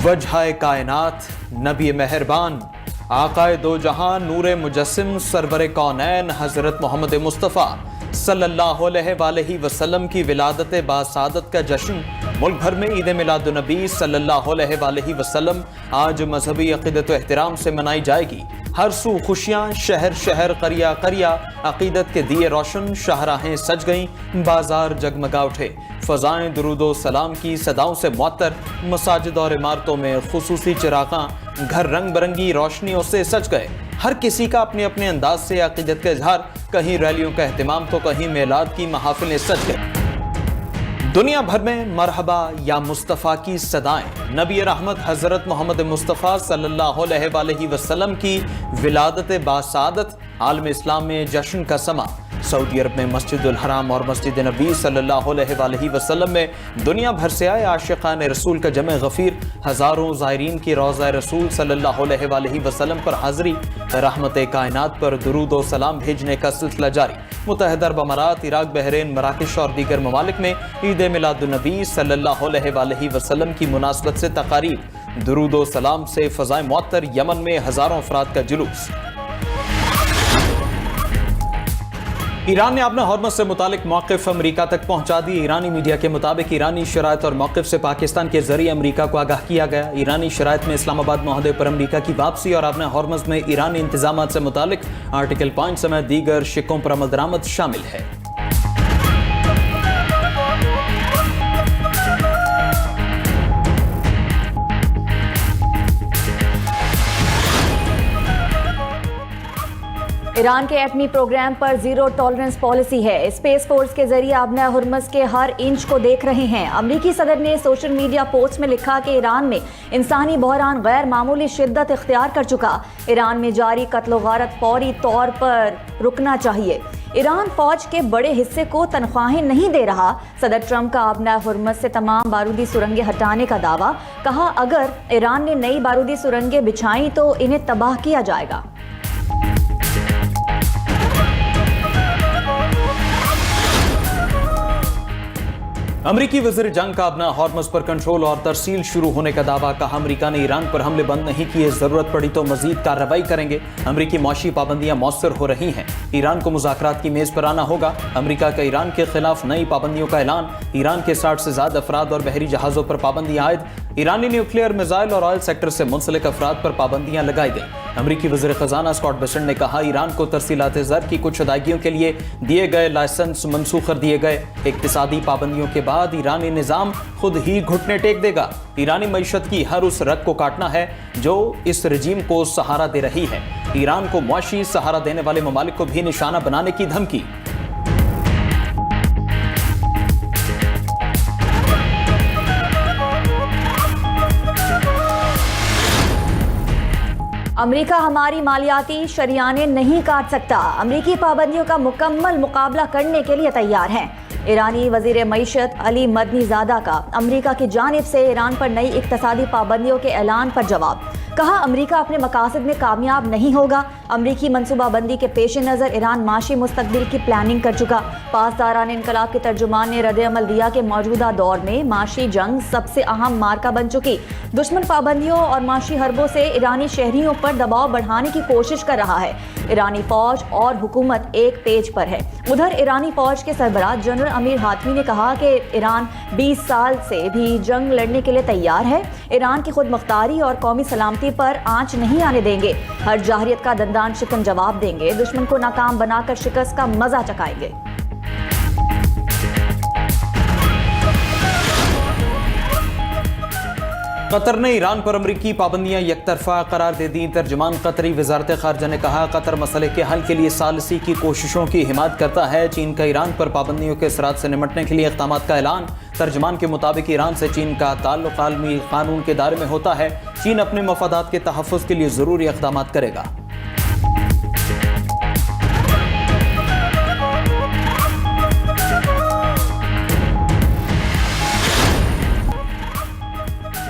वजह कायनात नबी मेहरबान आकाए दो जहां नूर मुजस्सिम सरवर कौनैन हजरत मोहम्मद मुस्तफ़ा सल्लल्लाहु अलैहि वसल्लम की विलादत बासादत का जश्न मुल्क भर में ईद मिलादुन्नबी सल्लल्लाहु अलैहि वसल्लम आज मजहबी अक़ीदत व एहतराम से मनाई जाएगी। हर सू खुशियाँ, शहर शहर करिया करिया अक़ीदत के दिए रोशन, शाहराहें सज गईं, बाजार जगमगा उठे। फ़ज़ाएं दुरूदो सलाम की सदाओं से मुअत्तर, मसाजिद और इमारतों में खुसूसी चिरागां, घर रंग बिरंगी रोशनियों से सज गए। हर किसी का अपने अपने अंदाज से अक़ीदत का इजहार, कहीं रैलियों का एहतिमाम तो कहीं मेलाद की महफिलें सज गए। दुनिया भर में मरहबा या मुस्तफ़ा की सदाएं, नबी रहमत हज़रत मोहम्मद मुस्तफ़ा सल्लल्लाहु अलैहि वसल्लम की विलादत बासादत, आलम इस्लाम में जश्न का समा। सऊदी अरब में मस्जिदुल हराम और मस्जिद नबी सल्लल्लाहु अलैहि वसल्लम में दुनिया भर से आए आशिकान रसूल का जमे गफीर, हज़ारों ज़ायरीन की रोज़ा रसूल सल्लल्लाहु अलैहि वसल्लम पर हाज़री, रहमत कायनात पर दुरूद व सलाम भेजने का सिलसिला जारी। मुत्तहिदा अरब अमारात, इराक, बहरीन, मराकश और दीगर ममालिक में ईद मिलादुन्नबी सल्लल्लाहु अलैहि वसल्लम की मुनासबत से तकारीब, दुरूद व सलाम से फ़ज़ाएं मुअत्तर। यमन में हज़ारों अफराद का जुलूस। ईरान ने अपना हॉर्मज़ से मुतालिक मौक़िफ़ अमरीका तक पहुंचा दी। ईरानी मीडिया के मुताबिक ईरानी शराइत और मौक़िफ़ से पाकिस्तान के जरिए अमरीका को आगाह किया गया। ईरानी शराइत में इस्लामाबाद माहदे पर अमरीका की वापसी और अपना हॉर्मज़ में ईरानी इंतजामात से मुतालिक आर्टिकल 5 समेत दीगर शिकों पर अमल दरामद शामिल है। ईरान के एटमी प्रोग्राम पर जीरो टॉलरेंस पॉलिसी है। स्पेस फोर्स के जरिए आबना हुर्मज़ के हर इंच को देख रहे हैं। अमरीकी सदर ने सोशल मीडिया पोस्ट में लिखा कि ईरान में इंसानी बहरान गैर मामूली शिद्दत इख्तियार कर चुका। ईरान में जारी कत्ल गारत फौरी तौर पर रुकना चाहिए। ईरान फौज के बड़े हिस्से को तनख्वाहें नहीं दे रहा। सदर ट्रंप का आबना हुर्मज़ से तमाम बारूदी सुरंगें हटाने का दावा। कहा, अगर ईरान ने नई बारूदी सुरंगें बिछाई तो इन्हें तबाह किया जाएगा। अमरीकी वज़ीर जंग का अपना हॉर्मज़ पर कंट्रोल और तरसील शुरू होने का दावा। कहा, अमरीका ने ईरान पर हमले बंद नहीं किए, जरूरत पड़ी तो मजीद कार्रवाई करेंगे। अमरीकी मौशी पाबंदियां मौसर हो रही हैं, ईरान को मुज़ाकरात की मेज पर आना होगा। अमरीका का ईरान के खिलाफ नई पाबंदियों का ऐलान। ईरान के 60 से ज्यादा अफराद और बहरी जहाजों पर पाबंदी आयद। ईरानी न्यूक्लियर, मिसाइल और ऑयल सेक्टर से मुंसलिक अफराद पर पाबंदियां लगाई गई। अमरीकी वज़ीर ख़जाना स्कॉट बेसेंट ने कहा, ईरान को तरसीलात ज़र की कुछ अदायगियों के लिए दिए गए लाइसेंस मनसूख कर दिए गए। इक्तिसादी पाबंदियों के बाद ईरानी निज़ाम खुद ही घुटने टेक देगा। ईरानी मईशत की हर उस रग को काटना है जो इस रजीम को सहारा दे रही है। ईरान को मुआशी सहारा देने वाले ममालिक को भी निशाना बनाने की धमकी। अमरीका हमारी मालियाती शरियाने नहीं काट सकता। अमरीकी पाबंदियों का मुकम्मल मुकाबला करने के लिए तैयार हैं। ईरानी वजीर मईशत अली मदनी ज़ादा का अमरीका की जानिब से ईरान पर नई इक्तसादी पाबंदियों के ऐलान पर जवाब। कहा, अमरीका अपने मकासद में कामयाब नहीं होगा। अमरीकी मनसूबाबंदी के पेश नज़र ईरान माशी मुस्तकबिल की प्लानिंग कर चुका। पासदारान इनकलाब के तर्जुमान ने रद्द अमल दिया कि मौजूदा दौर में माशी जंग सबसे अहम मार्का बन चुकी। दुश्मन पाबंदियों और माशी हरबों से ईरानी शहरियों पर दबाव बढ़ाने की कोशिश कर रहा है। ईरानी फौज और हुकूमत एक पेज पर है। उधर ईरानी फौज के सरबराह जनरल अमीर हातमी ने कहा कि ईरान 20 साल से भी जंग लड़ने के लिए तैयार है। ईरान की खुद मुख्तारी और कौमी सलामती पर आंच नहीं आने देंगे। हर जाहिरियत का दंदान शिकन जवाब देंगे। दुश्मन को नाकाम बनाकर शिकस्त का मजा चखाएंगे। कतर ने ईरान पर अमरीकी पाबंदियां यकतरफा करार दे दी। तर्जुमान कतरी वजारत खारजा ने कहा, कतर मसले के हल के लिए सालसी की कोशिशों की हिमायत करता है। चीन का ईरान पर पाबंदियों के असरात से निमटने के लिए इक़दाम का ऐलान। तर्जुमान के मुताबिक ईरान से चीन का ताल्लुक आलमी कानून के दायरे में होता है। चीन अपने मफादात के तहफ़्फ़ुज़ के लिए ज़रूरी इक़दाम करेगा।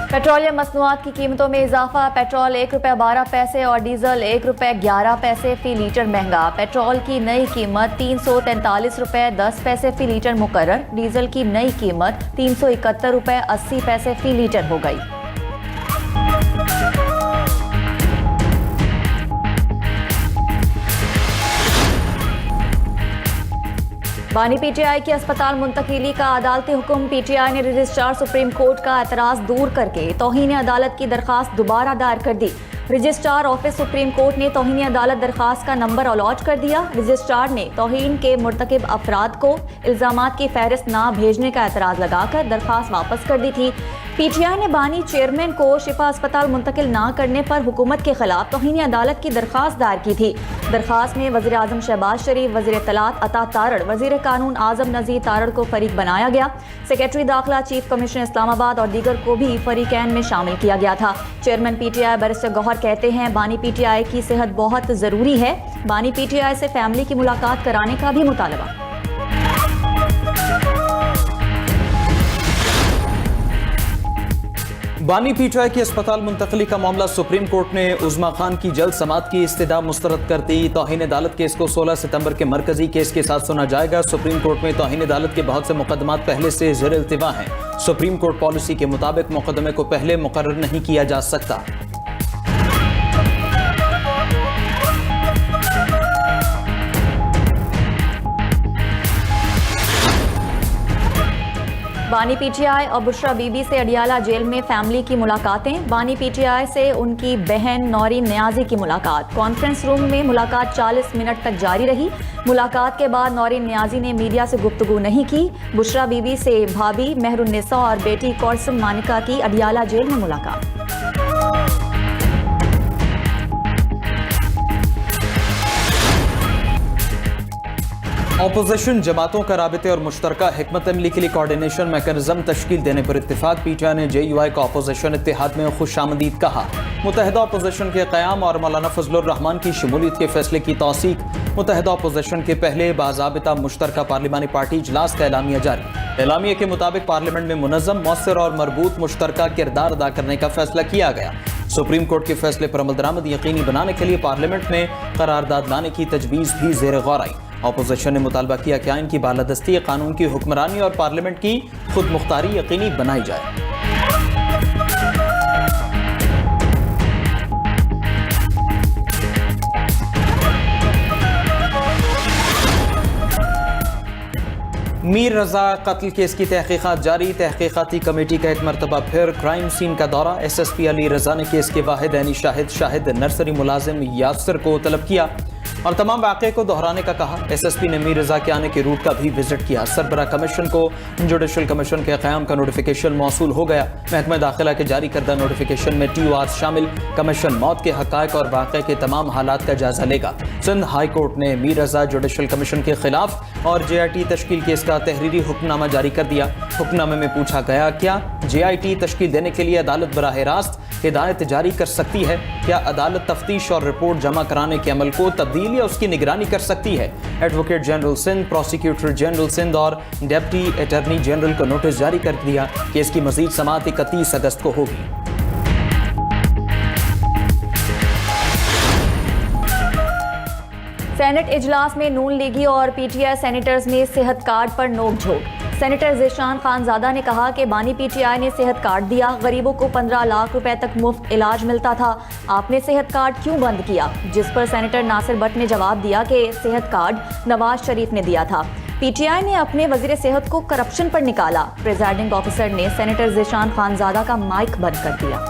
पेट्रोलियम मसनूआत की कीमतों में इजाफा। पेट्रोल ₹1.12 और डीजल ₹1.11 फी लीटर महंगा। पेट्रोल की नई कीमत ₹343.10 फी लीटर मुकर्रर। डीजल की नई कीमत ₹371.80 फी लीटर हो गई। बानी पीटीआई की अस्पताल मुंतकिली का अदालती हुक्म। पीटीआई ने रजिस्ट्रार सुप्रीम कोर्ट का एतराज़ दूर करके तौहीन अदालत की दरख्वास्त दोबारा दायर कर दी। रजिस्ट्रार ऑफिस सुप्रीम कोर्ट ने तौहीन अदालत दरख्वास्त का नंबर अलॉट कर दिया। रजिस्ट्रार ने तौहीन के मुर्तकिब अफराद को इल्ज़ामात की फहरिस्त ना भेजने का एतराज़ लगाकर दरख्वास्त वापस कर दी थी। पीटीआई ने बानी चेयरमैन को शिफा अस्पताल मुंतकिल ना करने पर हुकूमत के खिलाफ तौहीन अदालत की दरख्वास्त दायर की थी। दरख्वास्त में वज़ीर आज़म शहबाज शरीफ, वज़ीर इत्तलात अता तारड़, वज़ीर कानून आज़म नज़ीर तारड़ को फरीक बनाया गया। सेक्रेटरी दाखिला, चीफ कमिश्नर इस्लामाबाद और दीगर को भी फरीकैन में शामिल किया गया था। चेयरमैन पीटीआई बैरिस्टर गौहर कहते हैं, बानी पीटीआई की सेहत बहुत ज़रूरी है। बानी पीटीआई से फैमिली की मुलाकात कराने का भी मुतालबा। बानी पीटीआई की अस्पताल मुंतकली का मामला सुप्रीम कोर्ट ने उज़मा खान की जल्द समाअत की इस्तदा मुस्तरद कर दी। तौहीन अदालत केस को 16 सितंबर के मरकजी केस के साथ सुना जाएगा। सुप्रीम कोर्ट में तौहीन अदालत के बहुत से मुकदमात पहले से ज़ेर इल्तिवा हैं। सुप्रीम कोर्ट पॉलिसी के मुताबिक मुकदमे को पहले मुकर्रर नहीं किया जा सकता। बानी पीटीआई और बुशरा बीबी से अडियाला जेल में फैमिली की मुलाकातें। बानी पीटीआई से उनकी बहन नौरीन नियाजी की मुलाकात। कॉन्फ्रेंस रूम में मुलाकात 40 मिनट तक जारी रही। मुलाकात के बाद नौरीन नियाजी ने मीडिया से गुफ्तगू नहीं की। बुशरा बीबी से भाभी मेहरुन्निसा और बेटी कौरसम मानिका की अडियाला जेल में मुलाकात। अपोजिशन जमातों का राबिते और मुश्तरका हिकमत अमली के लिए कोऑर्डिनेशन मैकेनिज्म तश्कील देने पर इत्तेफाक। पीटीआई ने JUI को अपोजिशन इत्तेहाद में खुशामदीद कहा। मुतहदा अपोजिशन के क़याम और मौलाना फजलुर रहमान की शमूलियत के फैसले की तौसीक। मुतहदा अपोजिशन के पहले बाज़ाबिता मुश्तरका पार्लिमानी पार्टी इजलास का एलामिया जारी। एलामिया के मुताबिक पार्लियामेंट में मुनज़्ज़म, मौसर और मरबूत मुश्तरका किरदार अदा करने का फैसला किया गया। सुप्रीम कोर्ट के फैसले पर अमल दरामद यकीनी बनाने के लिए पार्लियामेंट में करारदाद लाने की तजवीज़ भी ज़ेर गौर आई। अपोजिशन ने मुतालबा किया कि आइन की बालादस्ती, कानून की हुक्मरानी और पार्लियामेंट की खुद मुख्तारी यकीनी बनाई जाए। मीर रजा कत्ल केस की तहकीकात जारी। तहकीकाती कमेटी का एक मरतबा फिर क्राइम सीन का दौरा। SSP अली रजा ने केस के वाहिद ऐनी शाहिद नर्सरी मुलाजिम यासिर को तलब किया और तमाम वाक़े को दोहराने का कहा। SSP ने मीर रजा के आने के रूट का भी विजिट किया। सरबरा कमीशन को जुडिशल कमीशन के क़याम का नोटिफिकेशन मौसूल हो गया। महकमा दाखिला के जारी करदा नोटिफिकेशन में TOR शामिल। कमीशन मौत के हक़ाइक़ और वाक़े के तमाम हालात का जायजा लेगा। सिंध हाई कोर्ट ने मीर रजा जुडिशल कमीशन के खिलाफ और JIT तश्कील केस का तहरीरी हुक्मनामा जारी कर दिया। हुक्मनामे में पूछा गया, क्या JIT तश्कील देने के लिए अदालत बराह रास्त हिदायत जारी कर सकती है? क्या अदालत तफ्तीश और रिपोर्ट जमा कराने के अमल को तब्दील या उसकी निगरानी कर सकती है? Advocate general Sindh, prosecutor general Sindh और डेप्टी अटॉर्नी जनरल को नोटिस जारी कर दिया। केस की मजीद समाअत 31 अगस्त को होगी। सेनेट इजलास में नून लीगी और PTI सेनेटर्स में सेहत कार्ड पर नोक-झोंक। सेनेटर ज़ीशान खानज़ादा ने कहा कि बानी PTI ने सेहत कार्ड दिया, गरीबों को 15 लाख रुपए तक मुफ्त इलाज मिलता था, आपने सेहत कार्ड क्यों बंद किया? जिस पर सेनेटर नासिर भट्ट ने जवाब दिया कि सेहत कार्ड नवाज शरीफ ने दिया था। PTI ने अपने वजीर सेहत को करप्शन पर निकाला। प्रिजाइडिंग ऑफिसर ने सेनेटर ज़ीशान खानज़ादा का माइक बंद कर दिया।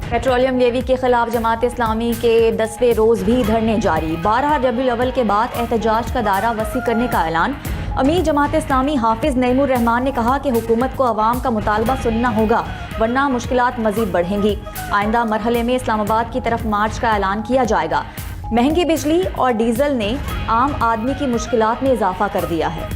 पेट्रोलियम लेवी के खिलाफ जमात इस्लामी के 10वें रोज भी धरने जारी। 12 रबीउल अव्वल के बाद एहतजाज का दायरा वसी करने का ऐलान। अमीर जमात इस्लामी हाफिज नईमुर रहमान ने कहा कि हुकूमत को अवाम का मुतालबा सुनना होगा, वरना मुश्किलात मजीद बढ़ेंगी। आइंदा मरहले में इस्लामाबाद की तरफ मार्च का ऐलान किया जाएगा। महंगी बिजली और डीजल ने आम आदमी की मुश्किलात में इजाफा कर दिया है।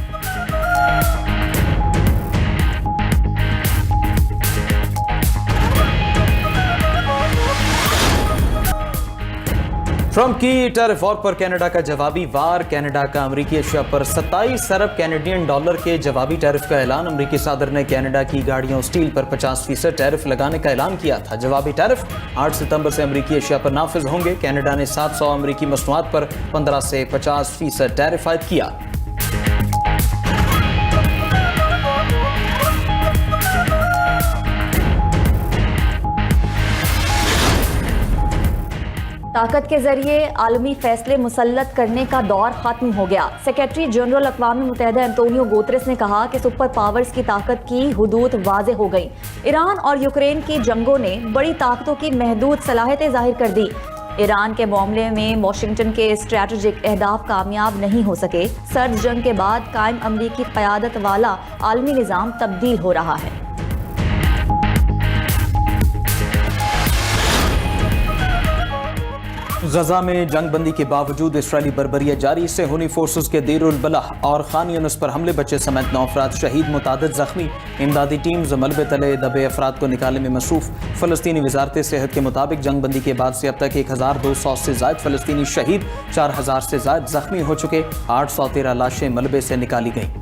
ट्रंप की टैरिफ वॉर पर कनाडा का जवाबी वार। कनाडा का अमरीकी अशिया पर 27 अरब कैनेडियन डॉलर के जवाबी टैरिफ का ऐलान। अमरीकी सदर ने कनाडा की गाड़ियों स्टील पर 50% टैरिफ लगाने का ऐलान किया था। जवाबी टैरिफ 8 सितंबर से अमरीकी अशिया पर नाफिज होंगे। कनाडा ने 700 अमरीकी मसनूआत पर 15 से 50% टैरिफ आयद किया। ताकत के जरिए आलमी फैसले मुसल्लत करने का दौर खत्म हो गया। सेक्रेटरी जनरल अक़वाम मुत्तहिदा एंटोनियो गुतेरेस ने कहा कि सुपर पावर्स की ताकत की हुदूद वाज़े हो गई। ईरान और यूक्रेन की जंगों ने बड़ी ताकतों की महदूद सलाहियतें जाहिर कर दी। ईरान के मामले में वाशिंगटन के स्ट्रैटेजिक अहदाफ कामयाब नहीं हो सके। सर्द जंग के बाद कायम अमरीकी क़यादत वाला आलमी निज़ाम तब्दील हो रहा है। गजा में जंग बंदी के बावजूद इसराइली बर्बरियत जारी। सेहूनी फोर्सेस के देर उल बलाह और खान यूनिस पर हमले, बच्चे समेत 9 अफराद शहीद, मुतादिद जख्मी। इमदादी टीम्स मलबे तले दबे अफराद को निकालने में मसरूफ। फलस्तीनी वजारत सेहत के मुताबिक जंग बंदी के बाद से अब तक 1200 से जायद फलस्तीनी शहीद, 4000 से जायद जख्मी हो चुके। 813 लाशें मलबे से निकाली गईं।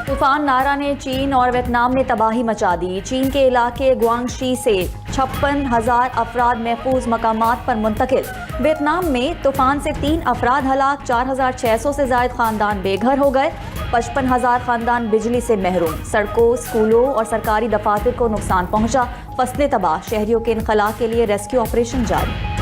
तूफान नारा ने चीन और वियतनाम में तबाही मचा दी। चीन के इलाके गुआंगशी से 56,000 अफराद महफूज मकामात पर मुंतकिल। वियतनाम में तूफान से 3 अफराद हलाक, 4,600 से जायद खानदान बेघर हो गए, 55,000 खानदान बिजली से महरूम। सड़कों, स्कूलों और सरकारी दफातर को नुकसान पहुंचा, फसलें तबाह। शहरियों के इनखला के लिए रेस्क्यू ऑपरेशन जारी।